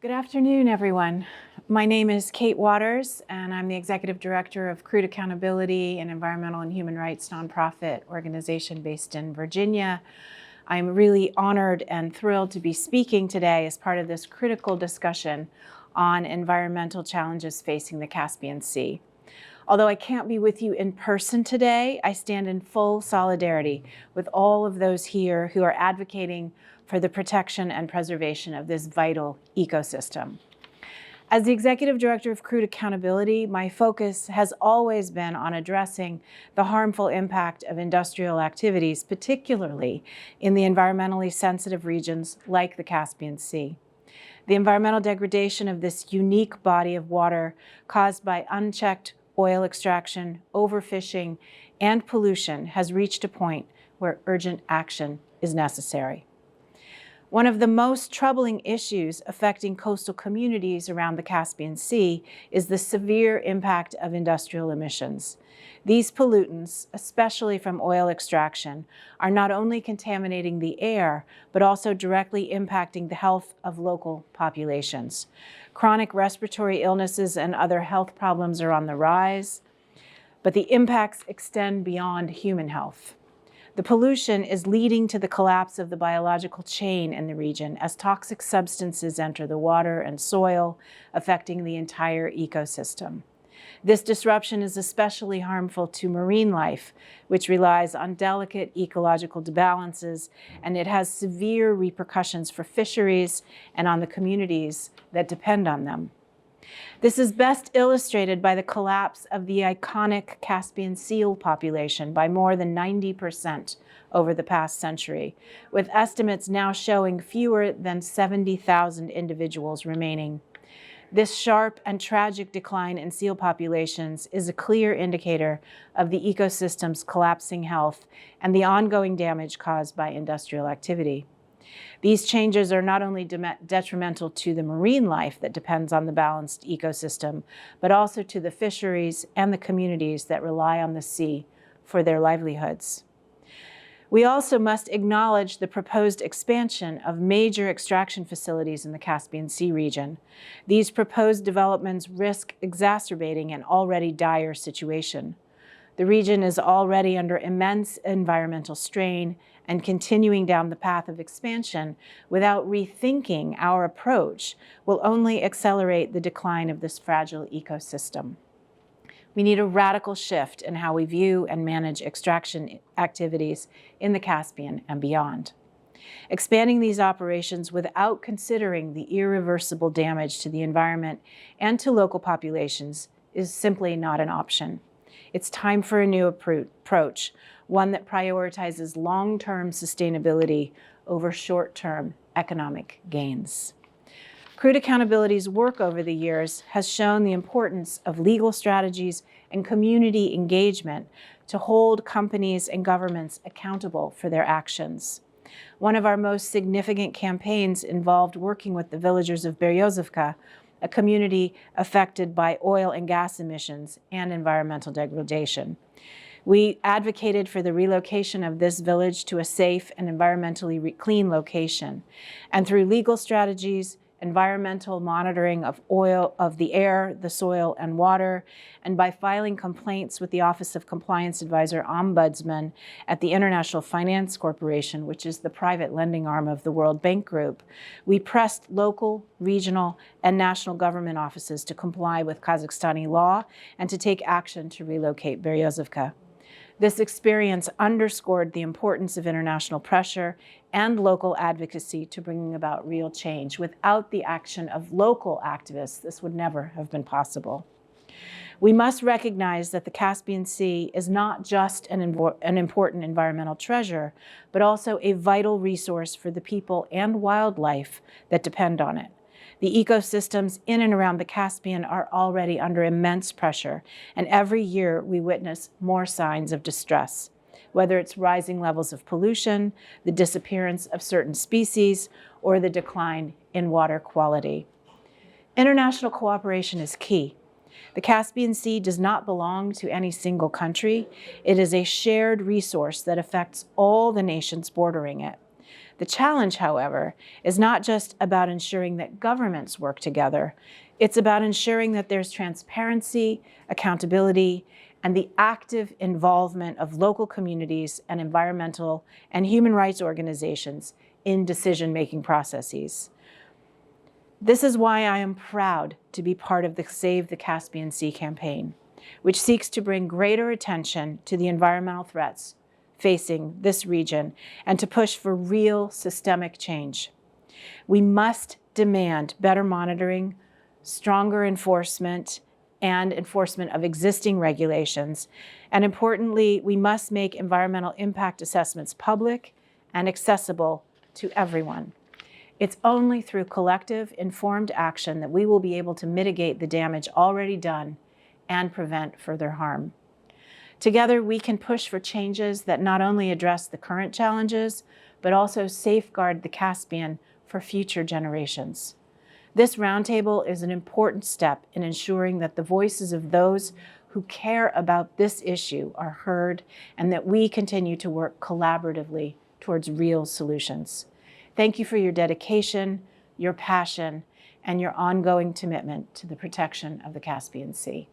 Good afternoon, everyone. My name is Kate Uotterss, and I'm the Executive Director of Crude Accountability, an environmental and human rights nonprofit organization based in Virginia. I'm really honored and thrilled to be speaking today as part of this critical discussion on environmental challenges facing the Caspian Sea. Although I can't be with you in person today, I stand in full solidarity with all of those here who are advocating for the protection and preservation of this vital ecosystem. As the Executive Director of Crude Accountability, my focus has always been on addressing the harmful impact of industrial activities, particularly in the environmentally sensitive regions like the Caspian Sea. The environmental degradation of this unique body of water caused by unchecked oil extraction, overfishing, and pollution has reached a point where urgent action is necessary. One of the most troubling issues affecting coastal communities around the Caspian Sea is the severe impact of industrial emissions. These pollutants, especially from oil extraction, are not only contaminating the air, but also directly impacting the health of local populations. Chronic respiratory illnesses and other health problems are on the rise, but the impacts extend beyond human health. The pollution is leading to the collapse of the biological chain in the region as toxic substances enter the water and soil, affecting the entire ecosystem. This disruption is especially harmful to marine life, which relies on delicate ecological balances, and it has severe repercussions for fisheries and on the communities that depend on them. This is best illustrated by the collapse of the iconic Caspian seal population by more than 90% over the past century, with estimates now showing fewer than 70,000 individuals remaining. This sharp and tragic decline in seal populations is a clear indicator of the ecosystem's collapsing health and the ongoing damage caused by industrial activity. These changes are not only detrimental to the marine life that depends on the balanced ecosystem, but also to the fisheries and the communities that rely on the sea for their livelihoods. We also must acknowledge the proposed expansion of major extraction facilities in the Caspian Sea region. These proposed developments risk exacerbating an already dire situation. The region is already under immense environmental strain, and continuing down the path of expansion without rethinking our approach will only accelerate the decline of this fragile ecosystem. We need a radical shift in how we view and manage extraction activities in the Caspian and beyond. Expanding these operations without considering the irreversible damage to the environment and to local populations is simply not an option. It's time for a new approach, one that prioritizes long-term sustainability over short-term economic gains. Crude Accountability's work over the years has shown the importance of legal strategies and community engagement to hold companies and governments accountable for their actions. One of our most significant campaigns involved working with the villagers of Beryozovka, a community affected by oil and gas emissions and environmental degradation. We advocated for the relocation of this village to a safe and environmentally clean location. And through legal strategies, environmental monitoring of the air, the soil, and water, and by filing complaints with the Office of Compliance Advisor Ombudsman at the International Finance Corporation, which is the private lending arm of the World Bank Group, we pressed local, regional, and national government offices to comply with Kazakhstani law and to take action to relocate Beryozovka. This experience underscored the importance of international pressure and local advocacy to bringing about real change. Without the action of local activists, this would never have been possible. We must recognize that the Caspian Sea is not just an important environmental treasure, but also a vital resource for the people and wildlife that depend on it. The ecosystems in and around the Caspian are already under immense pressure, and every year we witness more signs of distress, whether it's rising levels of pollution, the disappearance of certain species, or the decline in water quality. International cooperation is key. The Caspian Sea does not belong to any single country. It is a shared resource that affects all the nations bordering it. The challenge, however, is not just about ensuring that governments work together. It's about ensuring that there's transparency, accountability, and the active involvement of local communities and environmental and human rights organizations in decision-making processes. This is why I am proud to be part of the Save the Caspian Sea campaign, which seeks to bring greater attention to the environmental threats facing this region and to push for real systemic change. We must demand better monitoring, stronger enforcement, and enforcement of existing regulations. And importantly, we must make environmental impact assessments public and accessible to everyone. It's only through collective, informed action that we will be able to mitigate the damage already done and prevent further harm. Together, we can push for changes that not only address the current challenges, but also safeguard the Caspian for future generations. This roundtable is an important step in ensuring that the voices of those who care about this issue are heard and that we continue to work collaboratively towards real solutions. Thank you for your dedication, your passion, and your ongoing commitment to the protection of the Caspian Sea.